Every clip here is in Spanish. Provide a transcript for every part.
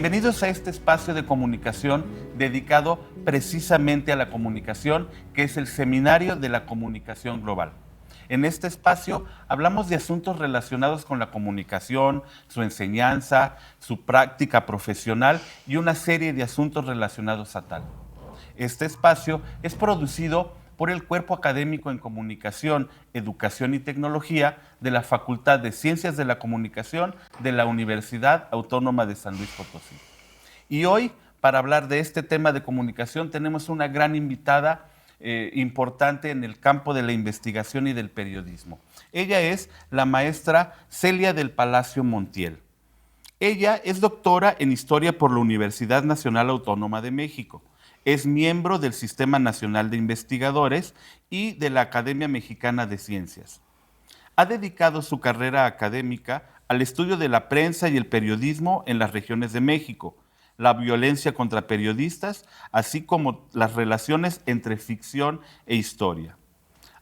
Bienvenidos a este espacio de comunicación dedicado precisamente a la comunicación, que es el Seminario de la Comunicación Global. En este espacio hablamos de asuntos relacionados con la comunicación, su enseñanza, su práctica profesional y una serie de asuntos relacionados a tal. Este espacio es producido por el Cuerpo Académico en Comunicación, Educación y Tecnología de la Facultad de Ciencias de la Comunicación de la Universidad Autónoma de San Luis Potosí. Y hoy, para hablar de este tema de comunicación, tenemos una gran invitada importante en el campo de la investigación y del periodismo. Ella es la maestra Celia del Palacio Montiel. Ella es doctora en Historia por la Universidad Nacional Autónoma de México. Es miembro del Sistema Nacional de Investigadores y de la Academia Mexicana de Ciencias. Ha dedicado su carrera académica al estudio de la prensa y el periodismo en las regiones de México, la violencia contra periodistas, así como las relaciones entre ficción e historia.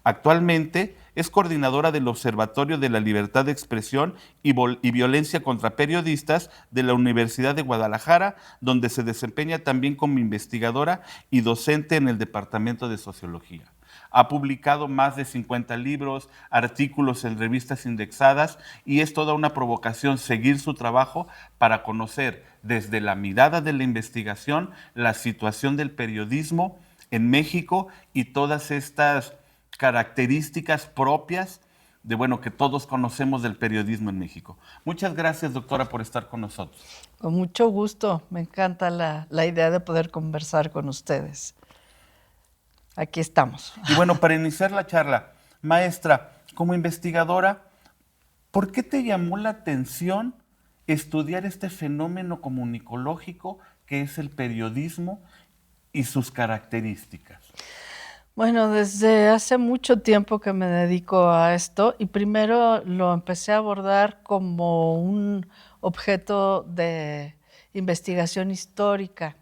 Actualmente es coordinadora del Observatorio de la Libertad de Expresión y Violencia contra Periodistas de la Universidad de Guadalajara, donde se desempeña también como investigadora y docente en el Departamento de Sociología. Ha publicado más de 50 libros, artículos en revistas indexadas y es toda una provocación seguir su trabajo para conocer desde la mirada de la investigación la situación del periodismo en México y todas estas características propias de, que todos conocemos del periodismo en México. Muchas gracias, doctora, por estar con nosotros. Con mucho gusto. Me encanta la idea de poder conversar con ustedes. Aquí estamos. Y para iniciar la charla, maestra, como investigadora, ¿por qué te llamó la atención estudiar este fenómeno comunicológico que es el periodismo y sus características? Bueno, desde hace mucho tiempo que me dedico a esto y primero lo empecé a abordar como un objeto de investigación histórica.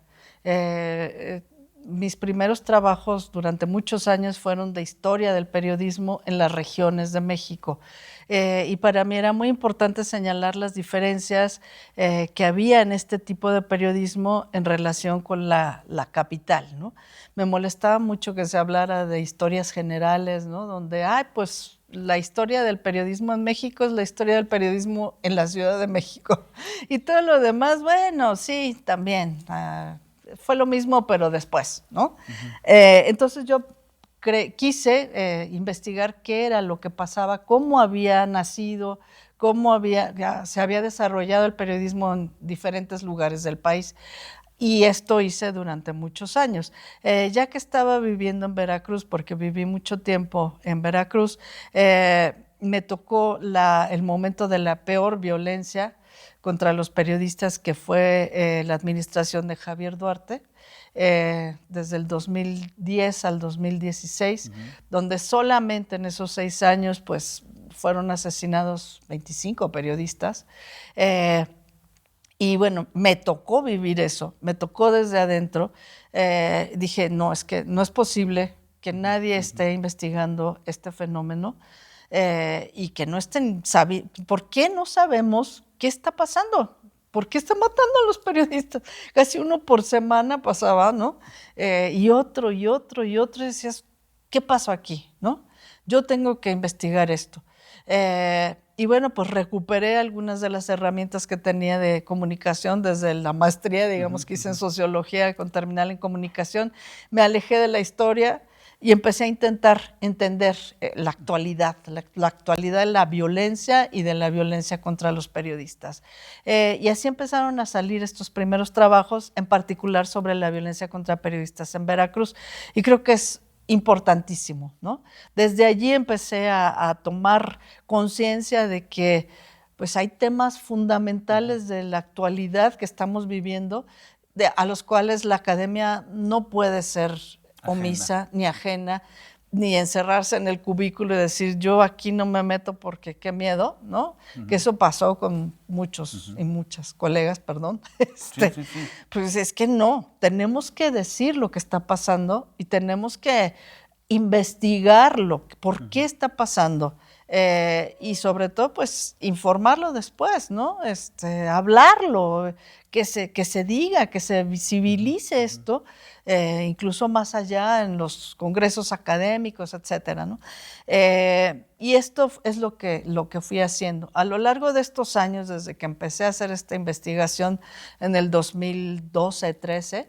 Mis primeros trabajos durante muchos años fueron de historia del periodismo en las regiones de México. Y para mí era muy importante señalar las diferencias que había en este tipo de periodismo en relación con la capital, ¿no? Me molestaba mucho que se hablara de historias generales, ¿no? Donde, pues la historia del periodismo en México es la historia del periodismo en la Ciudad de México. Y todo lo demás, bueno, sí, también. Fue lo mismo, pero después, ¿no? Entonces yo quise investigar qué era lo que pasaba, cómo había nacido, cómo se había desarrollado el periodismo en diferentes lugares del país. Y esto hice durante muchos años. Ya que estaba viviendo en Veracruz, porque viví mucho tiempo en Veracruz, me tocó el momento de la peor violencia contra los periodistas, que fue la administración de Javier Duarte, desde el 2010 al 2016, donde solamente en esos 6 años pues, fueron asesinados 25 periodistas. Y me tocó vivir eso, me tocó desde adentro. Dije, no, es que no es posible que nadie esté investigando este fenómeno y que no estén sabiendo. ¿Por qué no sabemos qué está pasando? ¿Por qué están matando a los periodistas? Casi uno por semana pasaba, ¿no? Y otro, y decías, ¿qué pasó aquí? ¿No? Yo tengo que investigar esto. Y pues recuperé algunas de las herramientas que tenía de comunicación desde la maestría, digamos, que hice en sociología con terminal en comunicación. Me alejé de la historia y empecé a intentar entender la actualidad de la violencia y de la violencia contra los periodistas. Y así empezaron a salir estos primeros trabajos, en particular sobre la violencia contra periodistas en Veracruz. Y creo que es importantísimo, ¿no? Desde allí empecé a tomar conciencia de que pues, hay temas fundamentales de la actualidad que estamos viviendo, a los cuales la academia no puede ser omisa ni ajena, ni encerrarse en el cubículo y decir yo aquí no me meto porque qué miedo, ¿no? Que eso pasó con muchos y muchas colegas, perdón. Sí. Pues es que no, tenemos que decir lo que está pasando y tenemos que investigarlo, por qué está pasando. Y sobre todo, pues, informarlo después, ¿no? Hablarlo, que se diga, que se visibilice esto, incluso más allá en los congresos académicos, etcétera, ¿no? Y esto es lo que fui haciendo. A lo largo de estos años, desde que empecé a hacer esta investigación en el 2012-13,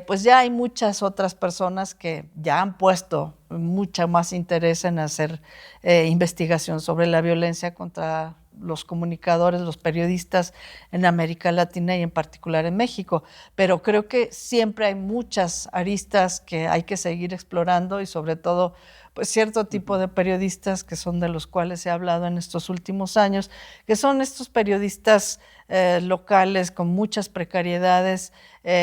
pues ya hay muchas otras personas que ya han puesto mucho más interés en hacer investigación sobre la violencia contra los comunicadores, los periodistas en América Latina y en particular en México. Pero creo que siempre hay muchas aristas que hay que seguir explorando y sobre todo pues cierto tipo de periodistas que son de los cuales he hablado en estos últimos años, que son estos periodistas locales con muchas precariedades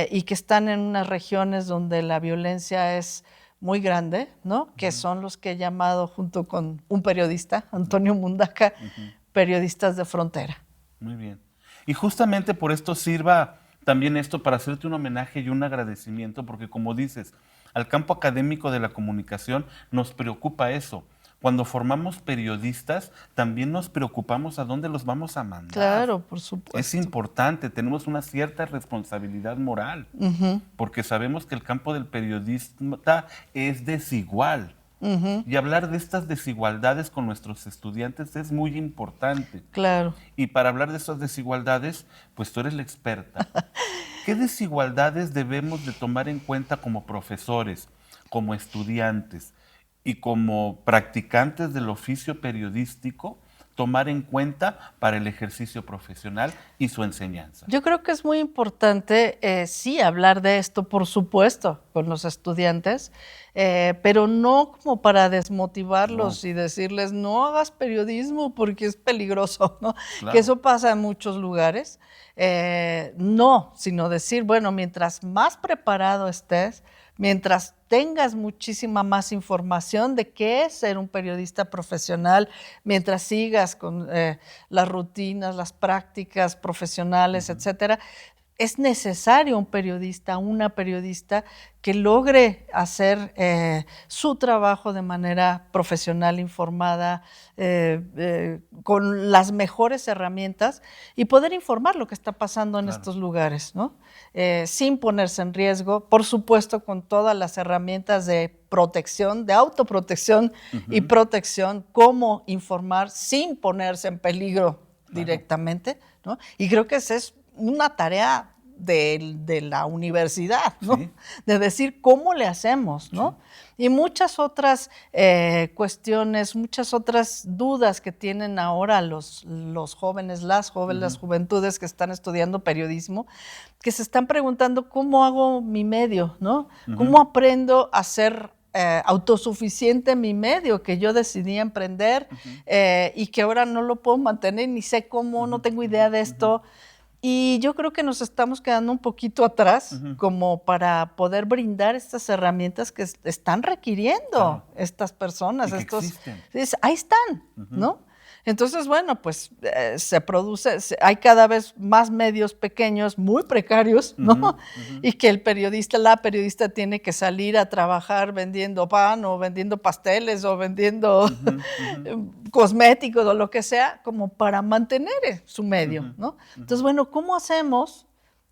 y que están en unas regiones donde la violencia es muy grande, ¿no? Que son los que he llamado junto con un periodista, Antonio Mundaca, periodistas de frontera. Muy bien. Y justamente por esto sirva también esto para hacerte un homenaje y un agradecimiento, porque como dices, al campo académico de la comunicación nos preocupa eso. Cuando formamos periodistas, también nos preocupamos a dónde los vamos a mandar. Claro, por supuesto. Es importante, tenemos una cierta responsabilidad moral, porque sabemos que el campo del periodista es desigual. Y hablar de estas desigualdades con nuestros estudiantes es muy importante. Claro. Y para hablar de estas desigualdades, pues tú eres la experta. ¿Qué desigualdades debemos de tomar en cuenta como profesores, como estudiantes y como practicantes del oficio periodístico, tomar en cuenta para el ejercicio profesional y su enseñanza? Yo creo que es muy importante, sí, hablar de esto, por supuesto, con los estudiantes, pero no como para desmotivarlos y decirles, no hagas periodismo porque es peligroso, ¿no? Claro. Que eso pasa en muchos lugares. No, sino decir, bueno, mientras más preparado estés, mientras tengas muchísima más información de qué es ser un periodista profesional, mientras sigas con las rutinas, las prácticas profesionales, etcétera, es necesario un periodista, una periodista que logre hacer su trabajo de manera profesional, informada, con las mejores herramientas y poder informar lo que está pasando en estos lugares, ¿no? Sin ponerse en riesgo, por supuesto con todas las herramientas de protección, de autoprotección y protección, cómo informar sin ponerse en peligro directamente, ¿no? Y creo que esa es una tarea de la universidad, ¿no? Sí. De decir cómo le hacemos, ¿no? Sí. Y muchas otras cuestiones, muchas otras dudas que tienen ahora los jóvenes, las jóvenes, las juventudes que están estudiando periodismo, que se están preguntando cómo hago mi medio, ¿no? ¿Cómo aprendo a ser autosuficiente en mi medio que yo decidí emprender y que ahora no lo puedo mantener, ni sé cómo, no tengo idea de esto? Y yo creo que nos estamos quedando un poquito atrás como para poder brindar estas herramientas que están requiriendo estas personas. Y que estos, existen. ahí están, ¿no? Entonces, bueno, pues se produce, hay cada vez más medios pequeños, muy precarios, ¿no? Y que el periodista, la periodista tiene que salir a trabajar vendiendo pan o vendiendo pasteles o vendiendo cosméticos o lo que sea, como para mantener su medio, ¿no? Entonces, bueno, ¿cómo hacemos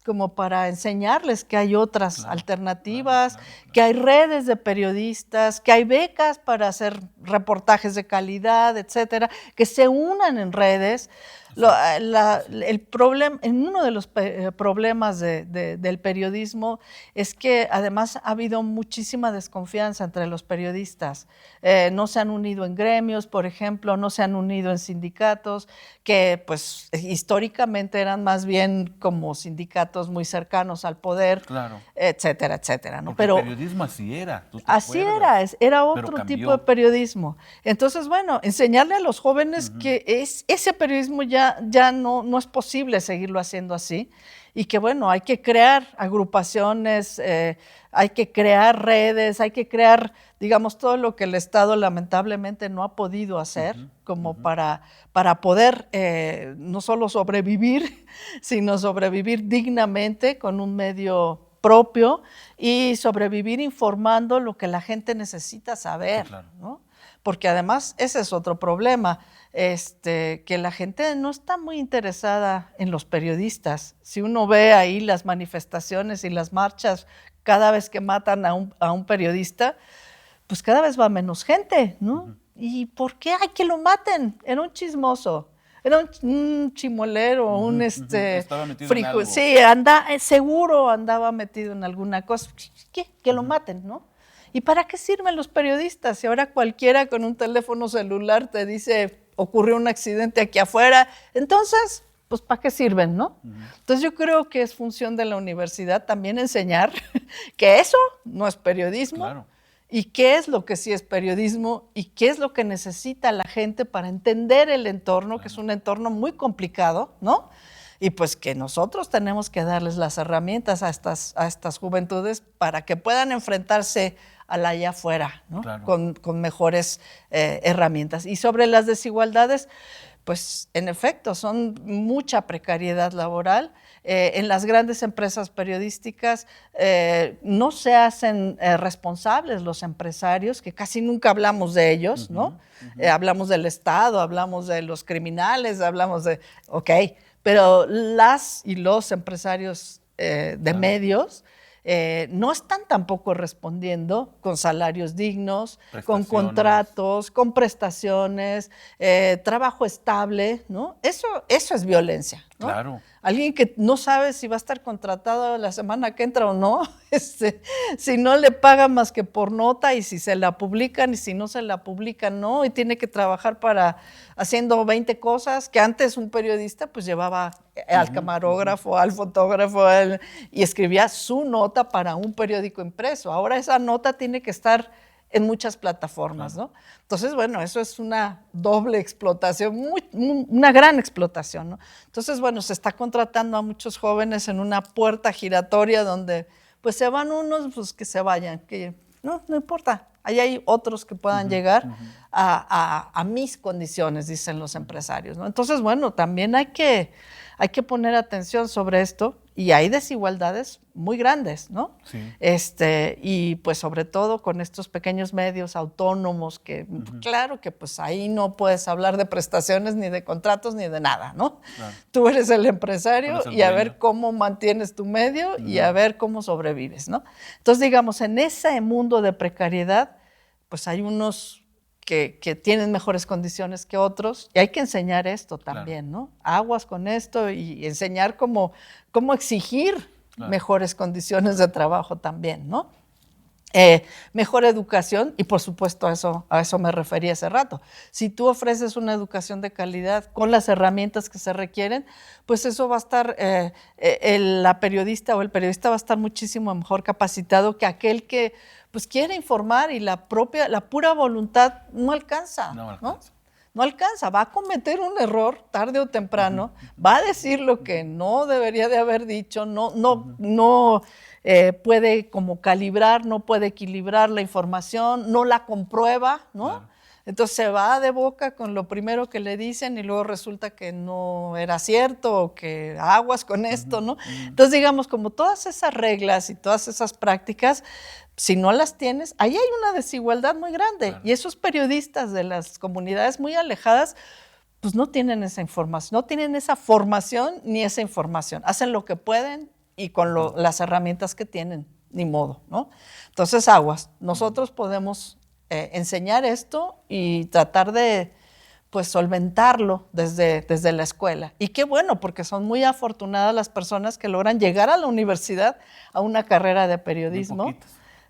como para enseñarles que hay otras alternativas, que hay redes de periodistas, que hay becas para hacer reportajes de calidad, etcétera, que se unan en redes? El problema, en uno de los problemas del periodismo es que además ha habido muchísima desconfianza entre los periodistas. No se han unido en gremios, por ejemplo, no se han unido en sindicatos, que pues históricamente eran más bien como sindicatos muy cercanos al poder, etcétera, etcétera, ¿no? Porque Pero el periodismo así era. ¿Tú te así acuerdas? era otro tipo de periodismo. Entonces, bueno, enseñarle a los jóvenes que ese periodismo ya no es posible seguirlo haciendo así y que, bueno, hay que crear agrupaciones, hay que crear redes, hay que crear, digamos, todo lo que el Estado lamentablemente no ha podido hacer como para poder no solo sobrevivir, sino sobrevivir dignamente con un medio propio y sobrevivir informando lo que la gente necesita saber, ¿no? porque además ese es otro problema, que la gente no está muy interesada en los periodistas. Si uno ve ahí las manifestaciones y las marchas cada vez que matan a un periodista, pues cada vez va menos gente, ¿no? ¿Y por qué hay que lo maten? Era un chismoso, era un chimolero, un Estaba metido en algo. Sí, seguro andaba metido en alguna cosa. ¿Qué? Que lo maten, ¿no? ¿Y para qué sirven los periodistas? Si ahora cualquiera con un teléfono celular te dice, ocurrió un accidente aquí afuera, entonces, pues ¿para qué sirven, no? Entonces yo creo que es función de la universidad también enseñar que eso no es periodismo. Claro. Y qué es lo que sí es periodismo y qué es lo que necesita la gente para entender el entorno, que es un entorno muy complicado, ¿no? Y pues que nosotros tenemos que darles las herramientas a estas juventudes para que puedan enfrentarse a la allá afuera, ¿no? Claro. Con mejores herramientas. Y sobre las desigualdades, pues en efecto, son mucha precariedad laboral. En las grandes empresas periodísticas no se hacen responsables los empresarios, que casi nunca hablamos de ellos, ¿no? Hablamos del Estado, hablamos de los criminales, hablamos de, pero las y los empresarios de medios no están tampoco respondiendo con salarios dignos, con contratos, con prestaciones, trabajo estable, ¿no? Eso es violencia, ¿no? Claro. Alguien que no sabe si va a estar contratado la semana que entra o no, si no le pagan más que por nota y si se la publican y si no se la publican, no, y tiene que trabajar haciendo 20 cosas que antes un periodista pues llevaba al camarógrafo, al fotógrafo y escribía su nota para un periódico impreso. Ahora esa nota tiene que estar en muchas plataformas, ¿no? Entonces, bueno, eso es una doble explotación, una gran explotación, ¿no? Entonces, bueno, se está contratando a muchos jóvenes en una puerta giratoria donde, pues, se van unos, pues, que se vayan, que no importa. Ahí hay otros que puedan llegar a mis condiciones, dicen los empresarios, ¿no? Entonces, bueno, también hay que poner atención sobre esto y hay desigualdades muy grandes, ¿no? Sí. Y pues sobre todo con estos pequeños medios autónomos que claro que pues ahí no puedes hablar de prestaciones ni de contratos ni de nada, ¿no? Claro. Tú eres el empresario y a ver cómo mantienes tu medio y a ver cómo sobrevives, ¿no? Entonces, digamos, en ese mundo de precariedad, pues hay unos que tienen mejores condiciones que otros y hay que enseñar esto también, claro, ¿no? Aguas con esto y enseñar cómo exigir mejores condiciones de trabajo también, ¿no? Mejor educación y por supuesto a eso me refería hace rato. Si tú ofreces una educación de calidad con las herramientas que se requieren, pues eso va a estar, la periodista o el periodista va a estar muchísimo mejor capacitado que aquel que pues quiere informar y la pura voluntad no alcanza, ¿no? No alcanza, va a cometer un error tarde o temprano, va a decir lo que no debería de haber dicho, no puede como calibrar, no puede equilibrar la información, no la comprueba, ¿no? Claro. Entonces se va de boca con lo primero que le dicen y luego resulta que no era cierto o que aguas con esto, ¿no? Entonces, digamos, como todas esas reglas y todas esas prácticas, si no las tienes, ahí hay una desigualdad muy grande. Claro. Y esos periodistas de las comunidades muy alejadas, pues no tienen esa información, no tienen esa formación ni esa información. Hacen lo que pueden y con las herramientas que tienen, ni modo, ¿no? Entonces, aguas. Nosotros podemos enseñar esto y tratar de pues solventarlo desde la escuela. Y qué bueno, porque son muy afortunadas las personas que logran llegar a la universidad a una carrera de periodismo.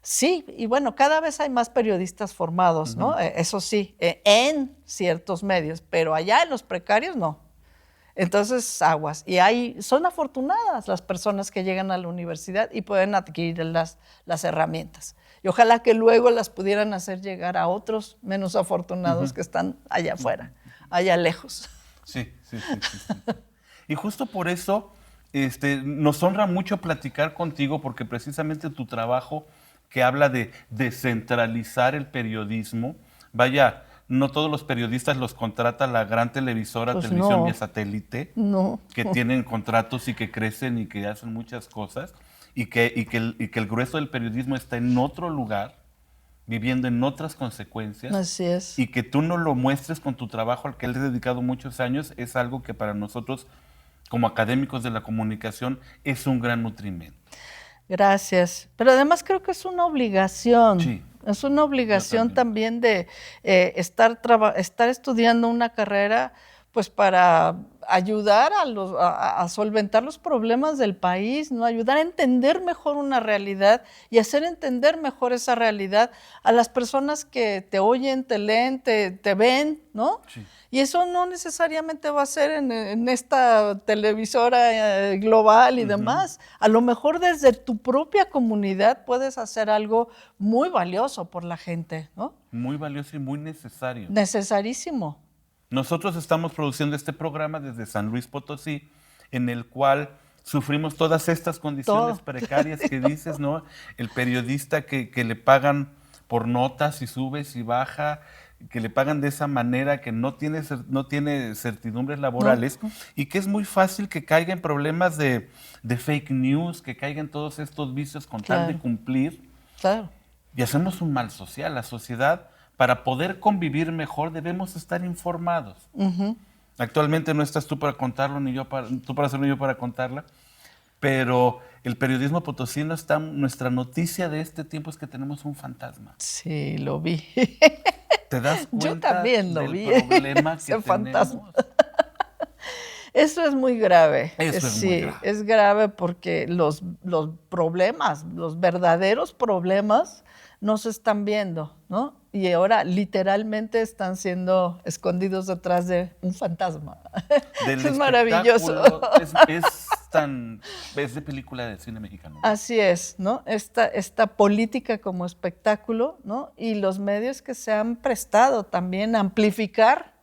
Sí, y bueno, cada vez hay más periodistas formados, ¿no? Eso sí, en ciertos medios, pero allá en los precarios no. Entonces, aguas. Y son afortunadas las personas que llegan a la universidad y pueden adquirir las herramientas. Y ojalá que luego las pudieran hacer llegar a otros menos afortunados que están allá afuera, allá lejos. Sí. Y justo por eso nos honra mucho platicar contigo, porque precisamente tu trabajo que habla de descentralizar el periodismo, vaya, no todos los periodistas los contrata la gran televisora, pues Televisión Vía Satélite, que tienen contratos y que crecen y que hacen muchas cosas, y que el grueso del periodismo está en otro lugar, viviendo en otras consecuencias. Así es. Y que tú no lo muestres con tu trabajo al que le has dedicado muchos años es algo que para nosotros, como académicos de la comunicación, es un gran nutrimento. Gracias. Pero además creo que es una obligación. Sí, es una obligación también de estar estudiando una carrera, pues para ayudar a solventar los problemas del país, ¿no? Ayudar a entender mejor una realidad y hacer entender mejor esa realidad a las personas que te oyen, te leen, te ven, ¿no? Sí. Y eso no necesariamente va a ser en esta televisora global y demás. A lo mejor desde tu propia comunidad puedes hacer algo muy valioso por la gente, ¿no? Muy valioso y muy necesario. Necesarísimo. Nosotros estamos produciendo este programa desde San Luis Potosí, en el cual sufrimos todas estas condiciones precarias que dices, ¿no? El periodista que le pagan por notas y subes y baja, que le pagan de esa manera, que no tiene certidumbres laborales, y que es muy fácil que caiga en problemas de fake news, que caiga en todos estos vicios con tal de cumplir. Claro. Y hacemos un mal social. La sociedad, para poder convivir mejor, debemos estar informados. Actualmente no estás tú para contarlo, ni yo tú para hacerlo, ni yo para contarla, pero el periodismo potosino está, nuestra noticia de este tiempo es que tenemos un fantasma. Sí, lo vi. ¿Te das cuenta yo también lo del vi. problema que tenemos? Fantasma. Eso es muy grave. Eso es muy grave. Es grave porque los problemas, los verdaderos problemas, no se están viendo, ¿no? Y ahora literalmente están siendo escondidos detrás de un fantasma. Es maravilloso. Es de película de cine mexicano. Así es, ¿no? Esta política como espectáculo, ¿no? Y los medios que se han prestado también a amplificar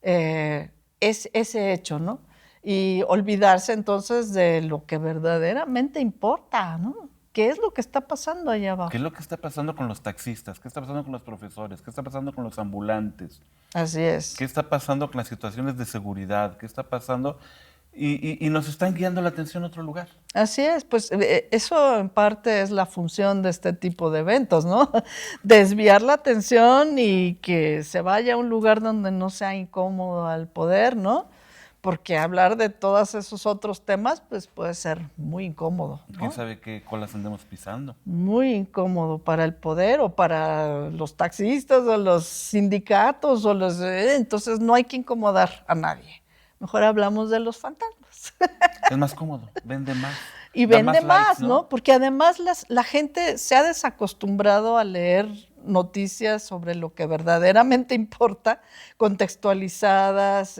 ese hecho, ¿no? Y olvidarse entonces de lo que verdaderamente importa, ¿no? ¿Qué es lo que está pasando allá abajo? ¿Qué es lo que está pasando con los taxistas? ¿Qué está pasando con los profesores? ¿Qué está pasando con los ambulantes? Así es. ¿Qué está pasando con las situaciones de seguridad? ¿Qué está pasando? Y nos están guiando la atención a otro lugar. Así es, pues eso en parte es la función de este tipo de eventos, ¿no? Desviar la atención y que se vaya a un lugar donde no sea incómodo al poder, ¿no? Porque hablar de todos esos otros temas, pues puede ser muy incómodo, ¿no? ¿Quién sabe qué colas andemos pisando? Muy incómodo para el poder o para los taxistas o los sindicatos o entonces no hay que incomodar a nadie. Mejor hablamos de los fantasmas. Es más cómodo, vende más. Y vende más, ¿no? Porque además la gente se ha desacostumbrado a leer noticias sobre lo que verdaderamente importa, contextualizadas,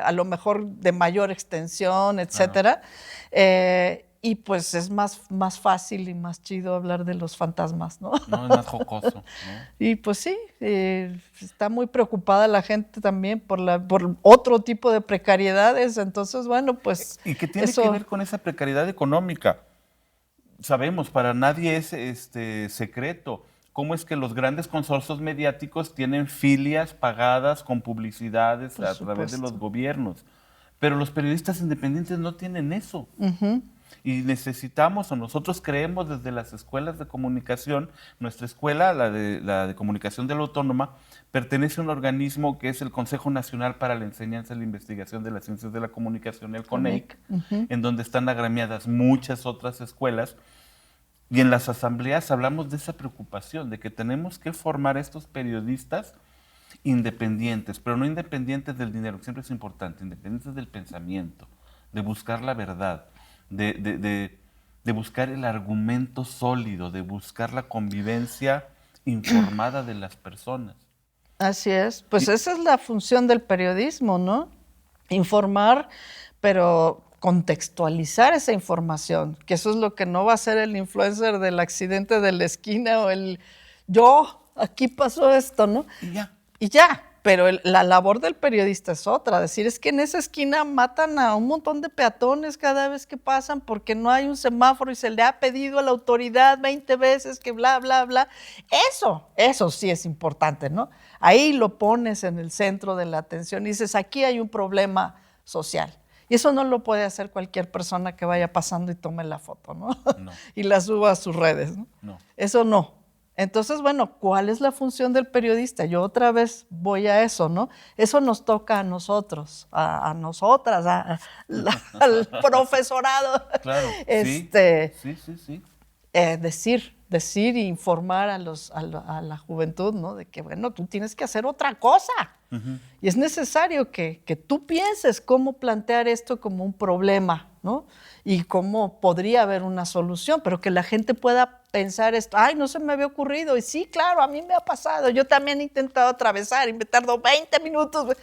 a lo mejor de mayor extensión, etcétera. Y pues es más fácil y más chido hablar de los fantasmas, ¿no? No, es más jocoso, ¿no? Y pues sí, está muy preocupada la gente también por otro tipo de precariedades. Entonces, bueno, pues... ¿Y qué tiene que ver con esa precariedad económica? Sabemos, para nadie es secreto cómo es que los grandes consorcios mediáticos tienen filias pagadas con publicidades a través de los gobiernos. Pero los periodistas independientes no tienen eso. Y necesitamos, o nosotros creemos desde las escuelas de comunicación, nuestra escuela, la de comunicación de la Autónoma, pertenece a un organismo que es el Consejo Nacional para la Enseñanza y la Investigación de las Ciencias de la Comunicación, el CONEIC, en donde están agremiadas muchas otras escuelas. Y en las asambleas hablamos de esa preocupación, de que tenemos que formar estos periodistas independientes, pero no independientes del dinero, que siempre es importante, independientes del pensamiento, de buscar la verdad, de buscar el argumento sólido, de buscar la convivencia informada de las personas. Así es, pues esa es la función del periodismo, ¿no? Informar, pero contextualizar esa información, que eso es lo que no va a hacer el influencer del accidente de la esquina o aquí pasó esto, ¿no? Y ya, pero la labor del periodista es otra, decir, es que en esa esquina matan a un montón de peatones cada vez que pasan porque no hay un semáforo y se le ha pedido a la autoridad 20 veces que bla, bla, bla. Eso sí es importante, ¿no? Ahí lo pones en el centro de la atención y dices, aquí hay un problema social. Y eso no lo puede hacer cualquier persona que vaya pasando y tome la foto, ¿no? No. Y la suba a sus redes, ¿no? No. Eso no. Entonces, bueno, ¿cuál es la función del periodista? Yo otra vez voy a eso, ¿no? Eso nos toca a nosotros, a nosotras, al profesorado. Claro, sí, Este, sí. decir e informar a la juventud, ¿no? De que, bueno, tú tienes que hacer otra cosa. Y es necesario que tú pienses cómo plantear esto como un problema, ¿no? Y cómo podría haber una solución, pero que la gente pueda pensar esto, ay, no se me había ocurrido. Y sí, claro, a mí me ha pasado. Yo también he intentado atravesar y me tardo 20 minutos.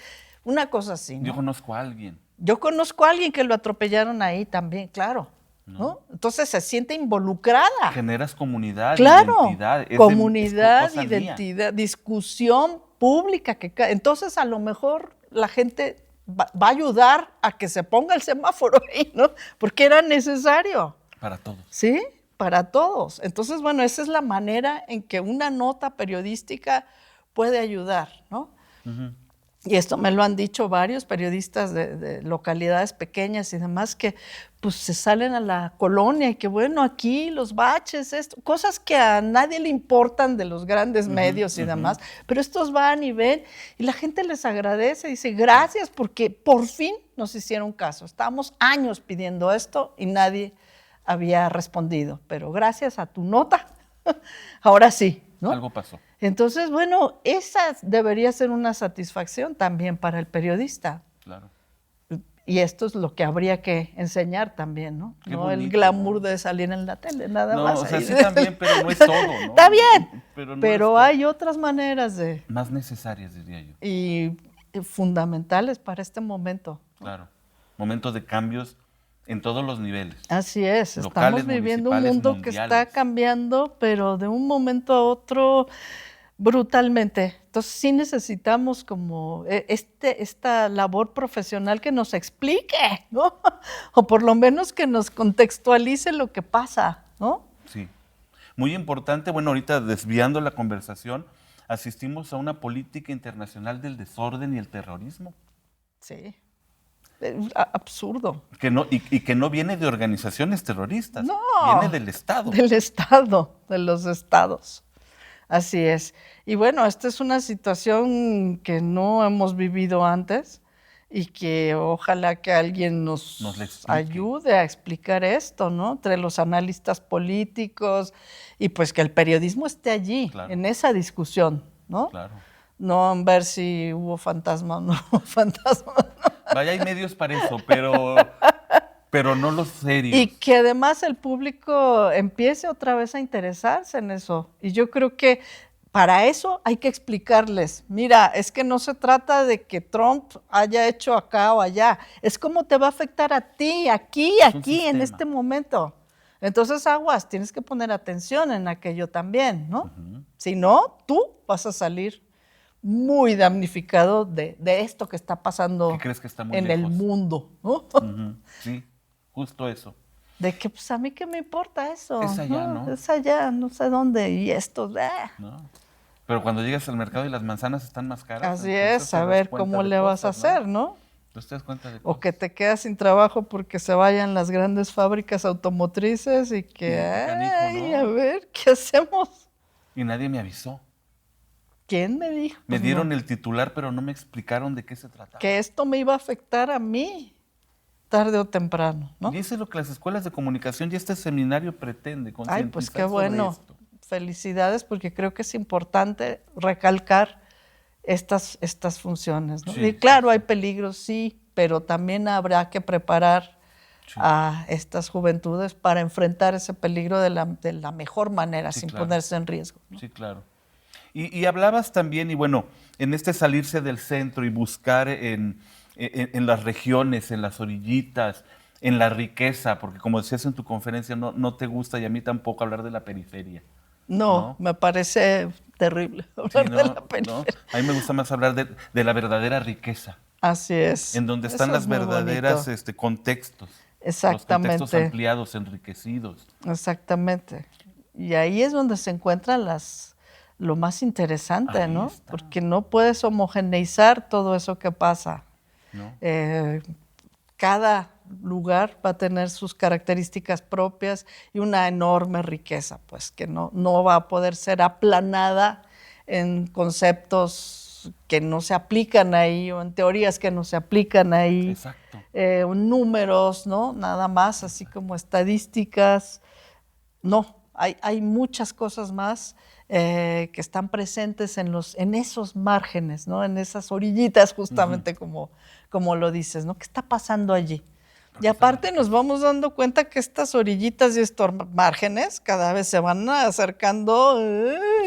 Una cosa así, ¿no? Yo conozco a alguien. Yo conozco a alguien que lo atropellaron ahí también, claro. ¿No? Entonces se siente involucrada. Generas comunidad, claro, identidad. comunidad, Es cosa identidad, discusión pública. Entonces a lo mejor la gente va a ayudar a que se ponga el semáforo ahí, ¿no? Porque era necesario. Para todos. ¿Sí? Para todos. Entonces, bueno, esa es la manera en que una nota periodística puede ayudar, ¿no? Y esto me lo han dicho varios periodistas de localidades pequeñas y demás que pues se salen a la colonia y que bueno, aquí los baches, esto, cosas que a nadie le importan de los grandes medios y demás, pero estos van y ven y la gente les agradece, dice gracias porque por fin nos hicieron caso. Estábamos años pidiendo esto y nadie había respondido, pero gracias a tu nota, ahora sí, ¿no? Algo pasó. Entonces, bueno, esa debería ser una satisfacción también para el periodista. Claro. Y esto es lo que habría que enseñar también, ¿no? Qué no bonito, el glamour de salir en la tele, nada no, más. o sea, sí también, pero no es todo, ¿no? Está bien, pero, no pero hay otras maneras más necesarias, diría yo. y fundamentales para este momento. Claro. Momentos de cambios en todos los niveles. Así es, Locales, estamos viviendo un municipales, mundo que está mundiales. cambiando, pero de un momento a otro brutalmente. Entonces sí necesitamos como esta labor profesional que nos explique, ¿no? O por lo menos que nos contextualice lo que pasa, ¿no? Sí. Muy importante, bueno, ahorita desviando la conversación, asistimos a una política internacional del desorden y el terrorismo. Sí. Absurdo. Que no, y que no viene de organizaciones terroristas, No. viene del Estado. Del Estado, de los estados. Así es. Y bueno, esta es una situación que no hemos vivido antes y que ojalá que alguien nos la explique. ayude a explicar esto, ¿no? Entre los analistas políticos y pues que el periodismo esté allí, Claro. en esa discusión, ¿no? Claro. No en ver si hubo fantasma o no hubo fantasma. Vaya, hay medios para eso, pero no los serios. Y que además el público empiece otra vez a interesarse en eso. Y yo creo que para eso hay que explicarles, mira, es que no se trata de que Trump haya hecho acá o allá, es cómo te va a afectar a ti, aquí, en sistema. este momento. Entonces, aguas, tienes que poner atención en aquello también, ¿no? Si no, tú vas a salir muy damnificado de esto que está pasando ¿Qué crees que está muy en lejos? el mundo, ¿no? Sí, justo eso. De que, pues, a mí qué me importa eso. Es allá, ¿no? Es allá, no sé dónde, y esto, No. Pero cuando llegas al mercado y las manzanas están más caras. Así entonces es, te a das ver cuenta cómo de le vas a cosas, ¿no? hacer, ¿no? Entonces te das cuenta de O cosas. que te quedas sin trabajo porque se vayan las grandes fábricas automotrices y que, Qué canijo, ay, ¿no? a ver, ¿qué hacemos? Y nadie me avisó. ¿Quién me dijo? Me Pues dieron no, el titular, pero no me explicaron de qué se trataba. que esto me iba a afectar a mí, tarde o temprano, ¿no? Y eso es lo que las escuelas de comunicación y este seminario pretende, Ay, concientizar pues qué sobre bueno. esto. Felicidades, porque creo que es importante recalcar estas funciones, ¿no? Sí, Y claro, hay peligros, sí, pero también habrá que preparar a estas juventudes para enfrentar ese peligro de la mejor manera, Sí, sin claro. ponerse en riesgo, ¿no? Sí, claro. Y hablabas también, y bueno, en este salirse del centro y buscar en las regiones, en las orillitas, en la riqueza, porque como decías en tu conferencia, no te gusta y a mí tampoco hablar de la periferia. No, me parece terrible Sí, hablar de ¿no? la periferia. A mí me gusta más hablar de la verdadera riqueza, Así es. en donde están Eso las es muy verdaderas bonito. contextos. Exactamente. Los contextos ampliados, enriquecidos. Exactamente. Y ahí es donde se encuentran lo más interesante, Ahí ¿no? está. Porque no puedes homogeneizar todo eso que pasa. ¿No? Cada lugar va a tener sus características propias y una enorme riqueza, pues que no va a poder ser aplanada en conceptos que no se aplican ahí o en teorías que no se aplican ahí. Exacto. Números, ¿no? Nada más, así como estadísticas. No, hay muchas cosas más que están presentes en esos márgenes, ¿no? En esas orillitas, justamente como lo dices, ¿no? ¿Qué está pasando allí? Y aparte nos vamos dando cuenta que estas orillitas y estos márgenes cada vez se van acercando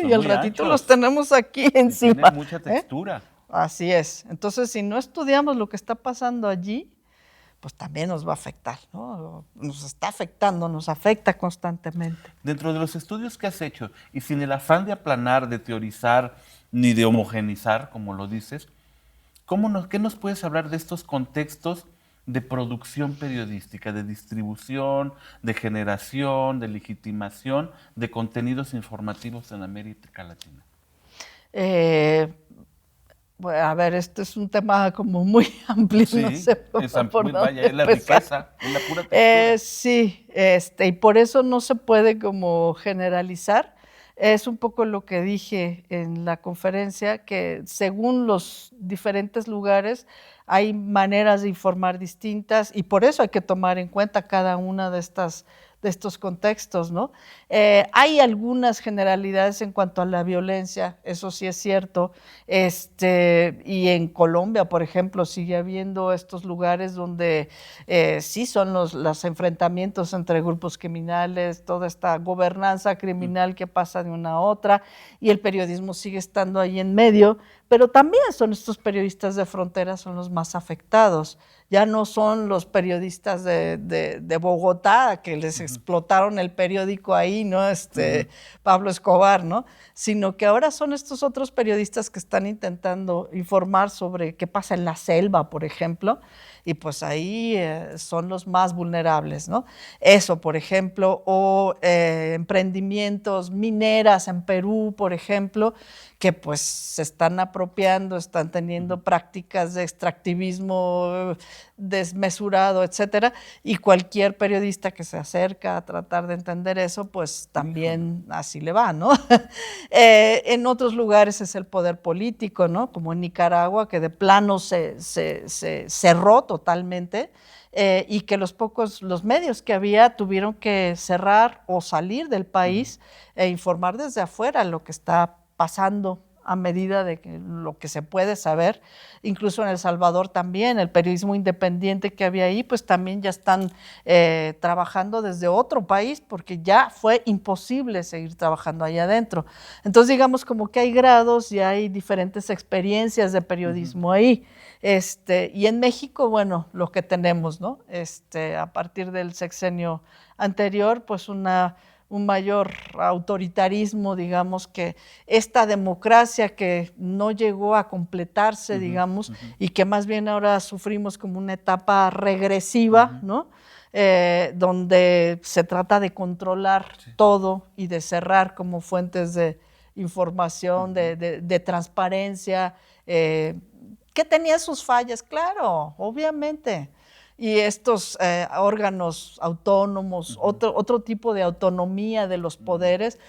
y al ratito anchos. Los tenemos aquí encima. Tienen mucha textura. Así es. Entonces, si no estudiamos lo que está pasando allí, pues también nos va a afectar, ¿no? Nos está afectando, nos afecta constantemente. Dentro de los estudios que has hecho, y sin el afán de aplanar, de teorizar, ni de homogenizar, como lo dices, ¿qué nos puedes hablar de estos contextos de producción periodística, de distribución, de generación, de legitimación de contenidos informativos en América Latina? Bueno, a ver, este es un tema como muy amplio, Sí, no sé por vaya, dónde es la empezar. riqueza, es la pura textura. Sí, y por eso no se puede como generalizar. Es un poco lo que dije en la conferencia, que según los diferentes lugares hay maneras de informar distintas y por eso hay que tomar en cuenta cada una de estos contextos, ¿no? Hay algunas generalidades en cuanto a la violencia, eso sí es cierto, y en Colombia, por ejemplo, sigue habiendo estos lugares donde sí son los enfrentamientos entre grupos criminales, toda esta gobernanza criminal que pasa de una a otra, y el periodismo sigue estando ahí en medio, pero también son estos periodistas de frontera, son los más afectados. Ya no son los periodistas de Bogotá que les explotaron el periódico ahí, ¿no? Pablo Escobar, ¿no? Sino que ahora son estos otros periodistas que están intentando informar sobre qué pasa en la selva, por ejemplo, y pues ahí son los más vulnerables, ¿no? Eso, por ejemplo, o emprendimientos mineras en Perú, por ejemplo, que pues se están apropiando, están teniendo prácticas de extractivismo desmesurado, etcétera, y cualquier periodista que se acerca a tratar de entender eso, pues también así le va, ¿no? En otros lugares es el poder político, ¿no? Como en Nicaragua, que de plano se cerró totalmente, y que los medios que había tuvieron que cerrar o salir del país e informar desde afuera lo que está pasando a medida de lo que se puede saber. Incluso en El Salvador también, el periodismo independiente que había ahí, pues también ya están trabajando desde otro país porque ya fue imposible seguir trabajando allá adentro. Entonces, digamos como que hay grados y hay diferentes experiencias de periodismo ahí. Y en México, bueno, lo que tenemos, ¿no? A partir del sexenio anterior, pues un mayor autoritarismo, digamos, que esta democracia que no llegó a completarse, digamos, y que más bien ahora sufrimos como una etapa regresiva, ¿no? Donde se trata de controlar todo y de cerrar como fuentes de información, de transparencia, que tenía sus fallas, claro, obviamente. Y estos órganos autónomos, otro tipo de autonomía de los poderes,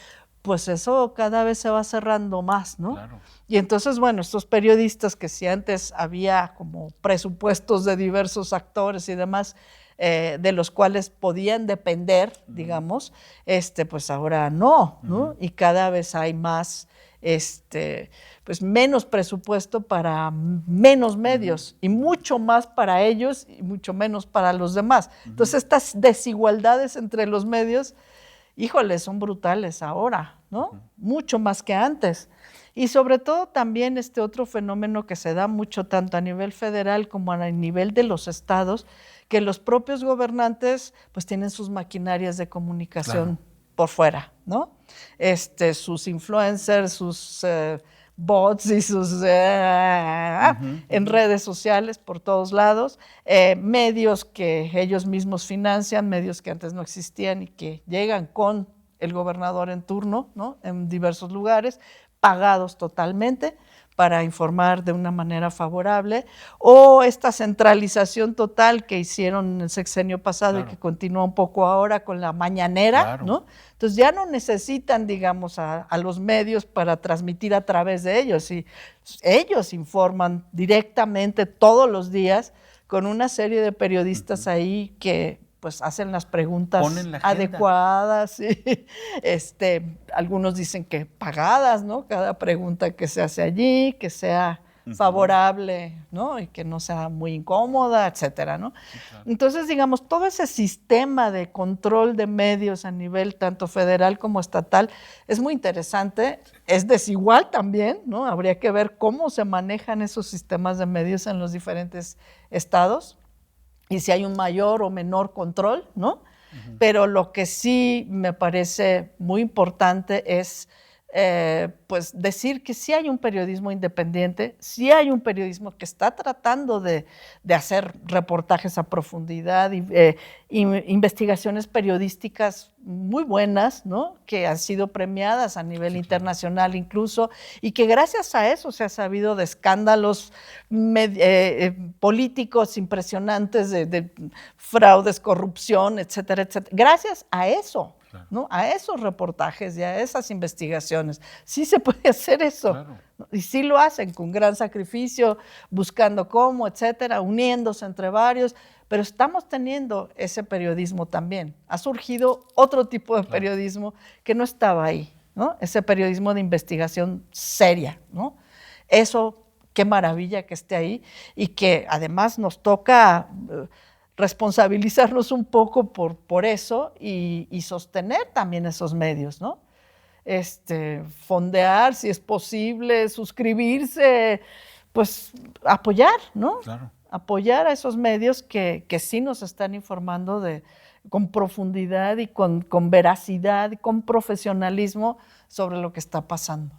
pues eso cada vez se va cerrando más, ¿no? Claro. Y entonces, bueno, estos periodistas que si antes había como presupuestos de diversos actores y demás, de los cuales podían depender, digamos, pues ahora no, ¿no? Y cada vez hay más, pues menos presupuesto para menos medios y mucho más para ellos y mucho menos para los demás. Entonces, estas desigualdades entre los medios, híjole, son brutales ahora, ¿no? Mucho más que antes. Y sobre todo también este otro fenómeno que se da mucho tanto a nivel federal como a nivel de los estados, que los propios gobernantes pues tienen sus maquinarias de comunicación por fuera, ¿no? Sus influencers, sus bots y sus en redes sociales por todos lados, medios que ellos mismos financian, medios que antes no existían y que llegan con el gobernador en turno, ¿no? En diversos lugares, pagados totalmente para informar de una manera favorable, o esta centralización total que hicieron en el sexenio pasado, claro, y que continúa un poco ahora con la mañanera, claro, ¿no? Entonces ya no necesitan, digamos, a los medios para transmitir a través de ellos, y ellos informan directamente todos los días con una serie de periodistas ahí que pues hacen las preguntas adecuadas, ¿sí? Algunos dicen que pagadas, ¿no? Cada pregunta que se hace allí, que sea favorable, ¿no? Y que no sea muy incómoda, etcétera, ¿no? Sí, claro. Entonces, digamos, todo ese sistema de control de medios a nivel tanto federal como estatal es muy interesante, es desigual también, ¿no? Habría que ver cómo se manejan esos sistemas de medios en los diferentes estados y si hay un mayor o menor control, ¿no? Pero lo que sí me parece muy importante es pues decir que sí hay un periodismo independiente, sí hay un periodismo que está tratando de hacer reportajes a profundidad y investigaciones periodísticas muy buenas, ¿no? Que han sido premiadas a nivel internacional incluso, y que gracias a eso se ha sabido de escándalos políticos impresionantes, de fraudes, corrupción, etcétera, etcétera. Gracias a eso, ¿no? A esos reportajes y a esas investigaciones. Sí se puede hacer eso. Claro. Y sí lo hacen con gran sacrificio, buscando cómo, etcétera, uniéndose entre varios, pero estamos teniendo ese periodismo también. Ha surgido otro tipo de periodismo que no estaba ahí, ¿no? Ese periodismo de investigación seria, ¿no? Eso, qué maravilla que esté ahí y que además nos toca responsabilizarnos un poco por eso y sostener también esos medios, ¿no? Fondear, si es posible, suscribirse, pues apoyar, ¿no? Claro. Apoyar a esos medios que sí nos están informando con profundidad y con veracidad y con profesionalismo sobre lo que está pasando.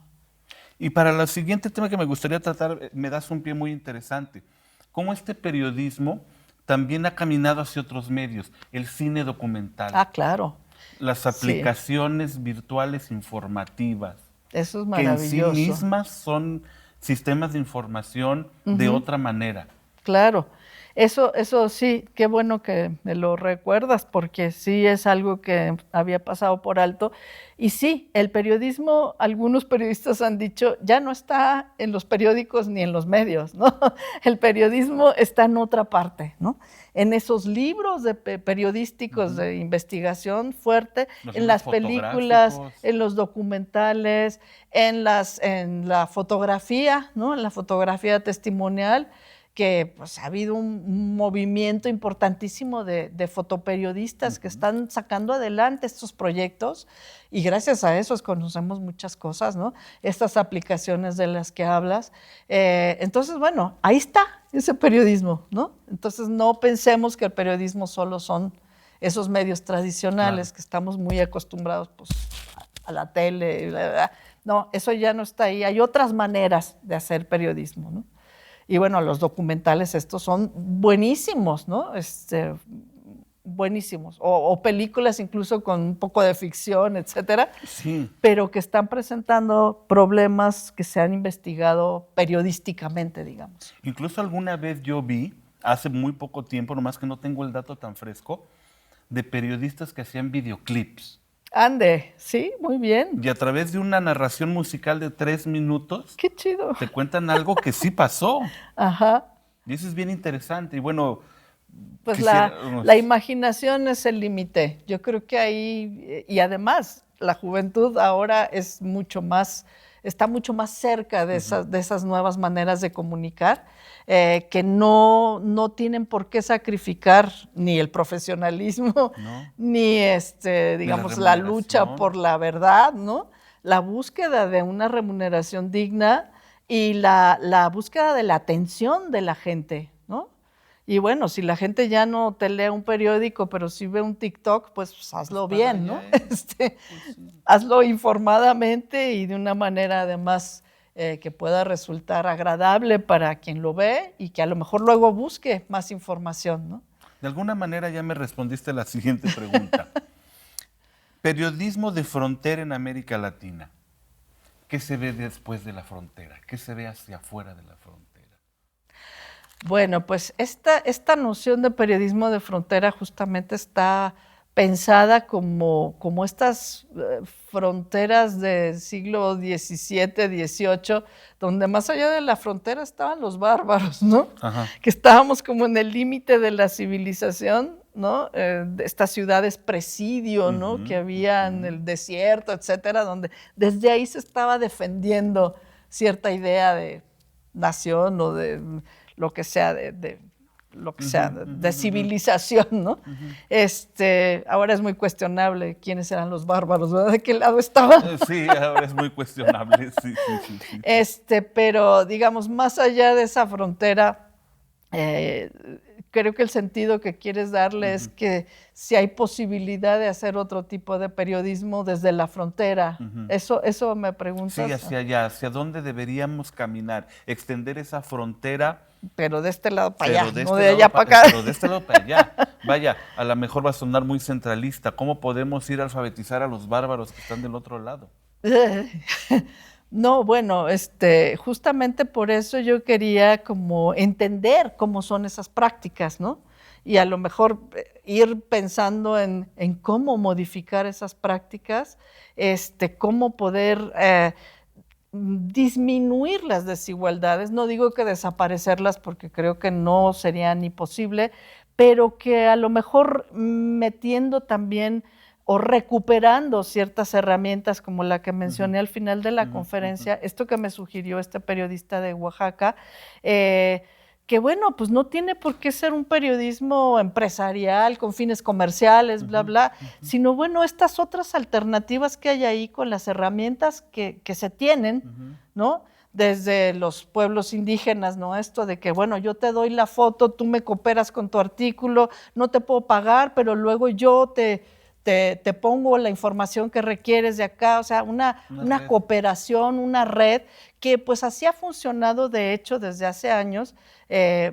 Y para el siguiente tema que me gustaría tratar, me das un pie muy interesante. ¿Cómo este periodismo también ha caminado hacia otros medios? El cine documental. Ah, claro. Las aplicaciones virtuales informativas. Eso es maravilloso. Que en sí mismas son sistemas de información de otra manera. Claro. Eso sí, qué bueno que me lo recuerdas, porque sí es algo que había pasado por alto. Y sí, el periodismo, algunos periodistas han dicho, ya no está en los periódicos ni en los medios, ¿no? El periodismo está en otra parte, ¿no? En esos libros periodísticos de investigación fuerte, en las películas, en los documentales, en la fotografía, ¿no? En la fotografía testimonial, que pues, ha habido un movimiento importantísimo de fotoperiodistas que están sacando adelante estos proyectos y gracias a eso conocemos muchas cosas, ¿no? Estas aplicaciones de las que hablas. Entonces, bueno, ahí está ese periodismo, ¿no? Entonces, no pensemos que el periodismo solo son esos medios tradicionales, claro, que estamos muy acostumbrados pues, a la tele. No, eso ya no está ahí. Hay otras maneras de hacer periodismo, ¿no? Y bueno, los documentales estos son buenísimos, ¿no? Buenísimos. O películas incluso con un poco de ficción, etcétera. Sí. Pero que están presentando problemas que se han investigado periodísticamente, digamos. Incluso alguna vez yo vi, hace muy poco tiempo, nomás que no tengo el dato tan fresco, de periodistas que hacían videoclips. Ande, sí, muy bien. Y a través de una narración musical de 3 minutos, ¡qué chido!, te cuentan algo que sí pasó. Ajá. Y eso es bien interesante. Y bueno, pues la imaginación es el límite. Yo creo que ahí, y además, la juventud ahora es está mucho más cerca de esas nuevas maneras de comunicar, que no tienen por qué sacrificar ni el profesionalismo, ni digamos, la lucha por la verdad, ¿no? La búsqueda de una remuneración digna y la búsqueda de la atención de la gente, ¿no? Y bueno, si la gente ya no te lee un periódico, pero sí ve un TikTok, pues hazlo bien, ¿no? Hazlo informadamente y de una manera además que pueda resultar agradable para quien lo ve y que a lo mejor luego busque más información, ¿no? De alguna manera ya me respondiste la siguiente pregunta. Periodismo de frontera en América Latina. ¿Qué se ve después de la frontera? ¿Qué se ve hacia afuera de la frontera? Bueno, pues esta noción de periodismo de frontera justamente está pensada como estas fronteras del siglo XVII, XVIII, donde más allá de la frontera estaban los bárbaros, ¿no? Ajá. Que estábamos como en el límite de la civilización, ¿no? De estas ciudades presidio, ¿no? Que había en el desierto, etcétera, donde desde ahí se estaba defendiendo cierta idea de nación o de lo que sea, de lo que sea, de civilización, ¿no? Ahora es muy cuestionable quiénes eran los bárbaros, ¿verdad? ¿De qué lado estaban? Sí, ahora es muy cuestionable, sí. Pero, digamos, más allá de esa frontera, creo que el sentido que quieres darle es que si hay posibilidad de hacer otro tipo de periodismo desde la frontera. Eso me preguntas. Sí, hacia allá, hacia dónde deberíamos caminar, extender esa frontera. Pero de este lado para allá, no de de allá para acá. Pero de este lado para allá. Vaya, a lo mejor va a sonar muy centralista. ¿Cómo podemos ir a alfabetizar a los bárbaros que están del otro lado? No, bueno, justamente por eso yo quería como entender cómo son esas prácticas, ¿no? Y a lo mejor ir pensando en cómo modificar esas prácticas, cómo poder disminuir las desigualdades. No digo que desaparecerlas porque creo que no sería ni posible, pero que a lo mejor metiendo también o recuperando ciertas herramientas como la que mencioné al final de la conferencia, esto que me sugirió este periodista de Oaxaca, que bueno, pues no tiene por qué ser un periodismo empresarial con fines comerciales, bla, bla, sino bueno, estas otras alternativas que hay ahí con las herramientas que se tienen, ¿no? Desde los pueblos indígenas, ¿no? Esto de que, bueno, yo te doy la foto, tú me cooperas con tu artículo, no te puedo pagar, pero luego yo te pongo la información que requieres de acá, o sea, una cooperación, una red que pues así ha funcionado de hecho desde hace años,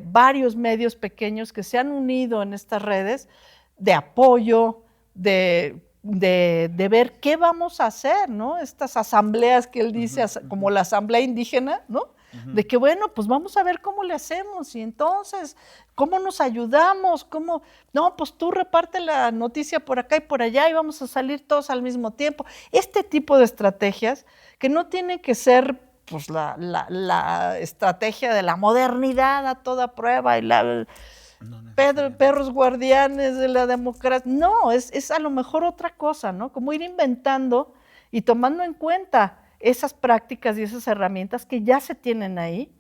varios medios pequeños que se han unido en estas redes de apoyo, de ver qué vamos a hacer, ¿no? Estas asambleas que él dice, como la asamblea indígena, ¿no? De que, bueno, pues vamos a ver cómo le hacemos y entonces, ¿cómo nos ayudamos? ¿Cómo? No, pues tú reparte la noticia por acá y por allá y vamos a salir todos al mismo tiempo. Este tipo de estrategias que no tienen que ser pues la estrategia de la modernidad a toda prueba y perros guardianes de la democracia. No, es a lo mejor otra cosa, ¿no? Como ir inventando y tomando en cuenta esas prácticas y esas herramientas que ya se tienen ahí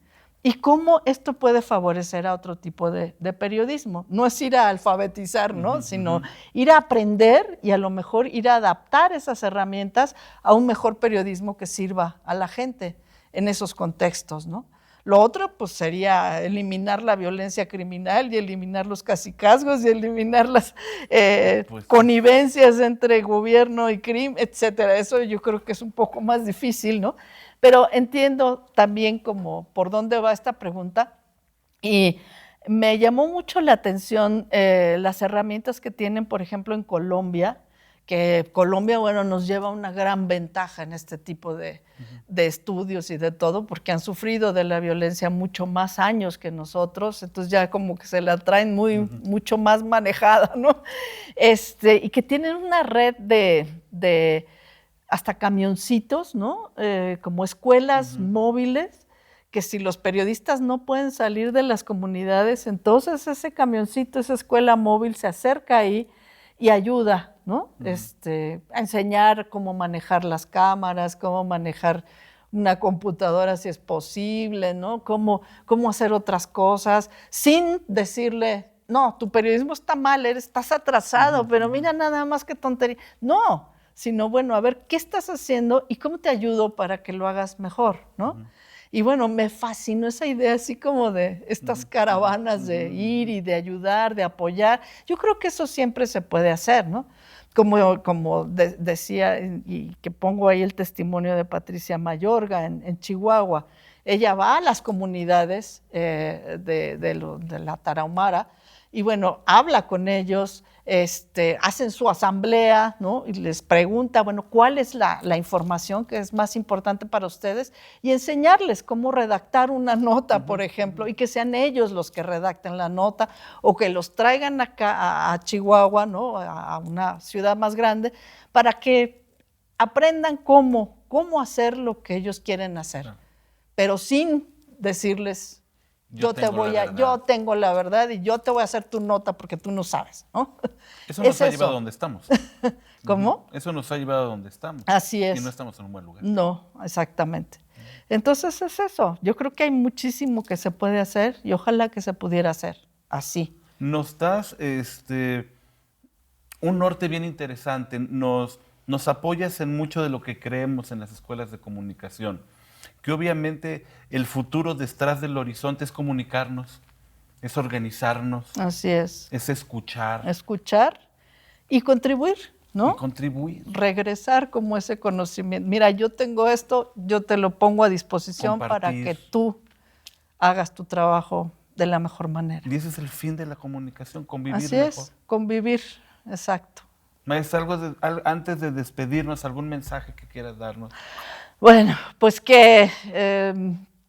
y cómo esto puede favorecer a otro tipo de periodismo. No es ir a alfabetizar, ¿no? Sino ir a aprender y a lo mejor ir a adaptar esas herramientas a un mejor periodismo que sirva a la gente en esos contextos, ¿no? Lo otro, pues, sería eliminar la violencia criminal y eliminar los cacicazgos y eliminar las connivencias entre gobierno y crimen, etcétera. Eso yo creo que es un poco más difícil, ¿no? Pero entiendo también como por dónde va esta pregunta y me llamó mucho la atención las herramientas que tienen, por ejemplo, en Colombia, que Colombia, bueno, nos lleva una gran ventaja en este tipo de estudios y de todo, porque han sufrido de la violencia mucho más años que nosotros, entonces ya como que se la traen mucho más manejada, ¿no? Y que tienen una red de hasta camioncitos, ¿no? Como escuelas móviles, que si los periodistas no pueden salir de las comunidades, entonces ese camioncito, esa escuela móvil se acerca ahí y ayuda, ¿no? A enseñar cómo manejar las cámaras, cómo manejar una computadora si es posible, ¿no? Cómo hacer otras cosas, sin decirle, no, tu periodismo está mal, estás atrasado, pero mira nada más qué tontería. No, sino bueno, a ver, ¿qué estás haciendo y cómo te ayudo para que lo hagas mejor, ¿no? Y bueno, me fascinó esa idea así como de estas caravanas de ir y de ayudar, de apoyar. Yo creo que eso siempre se puede hacer, ¿no? Como decía, y que pongo ahí el testimonio de Patricia Mayorga en Chihuahua. Ella va a las comunidades de la Tarahumara y bueno, habla con ellos, hacen su asamblea, ¿no? Y les pregunta, bueno, ¿cuál es la información que es más importante para ustedes? Y enseñarles cómo redactar una nota, por ejemplo, y que sean ellos los que redacten la nota o que los traigan acá a Chihuahua, ¿no? A una ciudad más grande, para que aprendan cómo hacer lo que ellos quieren hacer, pero sin decirles, yo tengo la verdad y yo te voy a hacer tu nota porque tú no sabes, ¿no? Eso nos ha llevado a donde estamos. ¿Cómo? Eso nos ha llevado a donde estamos. Así es. Y no estamos en un buen lugar. No, exactamente. Entonces es eso. Yo creo que hay muchísimo que se puede hacer y ojalá que se pudiera hacer así. Nos das un norte bien interesante. Nos apoyas en mucho de lo que creemos en las escuelas de comunicación. Que obviamente el futuro detrás del horizonte es comunicarnos, es organizarnos. Así es. Es escuchar. Escuchar y contribuir, ¿no? Y contribuir. Regresar como ese conocimiento. Mira, yo tengo esto, yo te lo pongo a disposición para que tú hagas tu trabajo de la mejor manera. Y ese es el fin de la comunicación, convivir Así mejor. es, convivir, exacto. Maestra, antes de despedirnos, ¿algún mensaje que quieras darnos? Bueno, pues que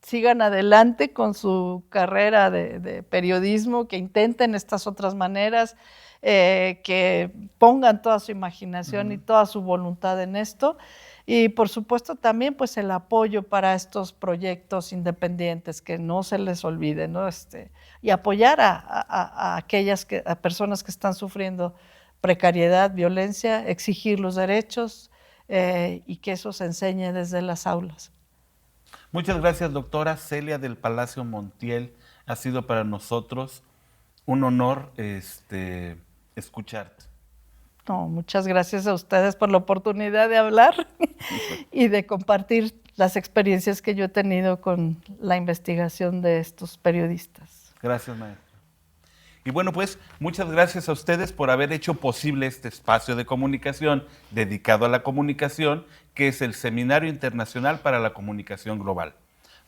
sigan adelante con su carrera de periodismo, que intenten estas otras maneras, que pongan toda su imaginación y toda su voluntad en esto. Y por supuesto también pues el apoyo para estos proyectos independientes, que no se les olvide, ¿no? Y apoyar a aquellas a personas que están sufriendo precariedad, violencia, exigir los derechos, y que eso se enseñe desde las aulas. Muchas gracias, doctora Celia del Palacio Montiel. Ha sido para nosotros un honor escucharte. No, muchas gracias a ustedes por la oportunidad de hablar y de compartir las experiencias que yo he tenido con la investigación de estos periodistas. Gracias, maestra. Y bueno, pues muchas gracias a ustedes por haber hecho posible este espacio de comunicación dedicado a la comunicación, que es el Seminario Internacional para la Comunicación Global.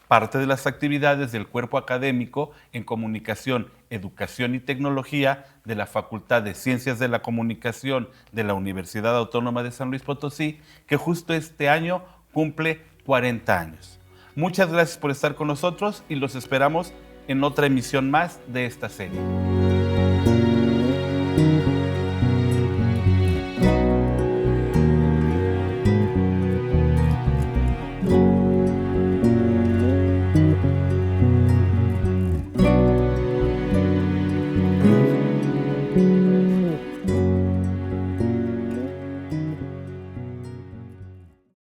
Parte de las actividades del cuerpo académico en Comunicación, Educación y Tecnología de la Facultad de Ciencias de la Comunicación de la Universidad Autónoma de San Luis Potosí, que justo este año cumple 40 años. Muchas gracias por estar con nosotros y los esperamos en otra emisión más de esta serie.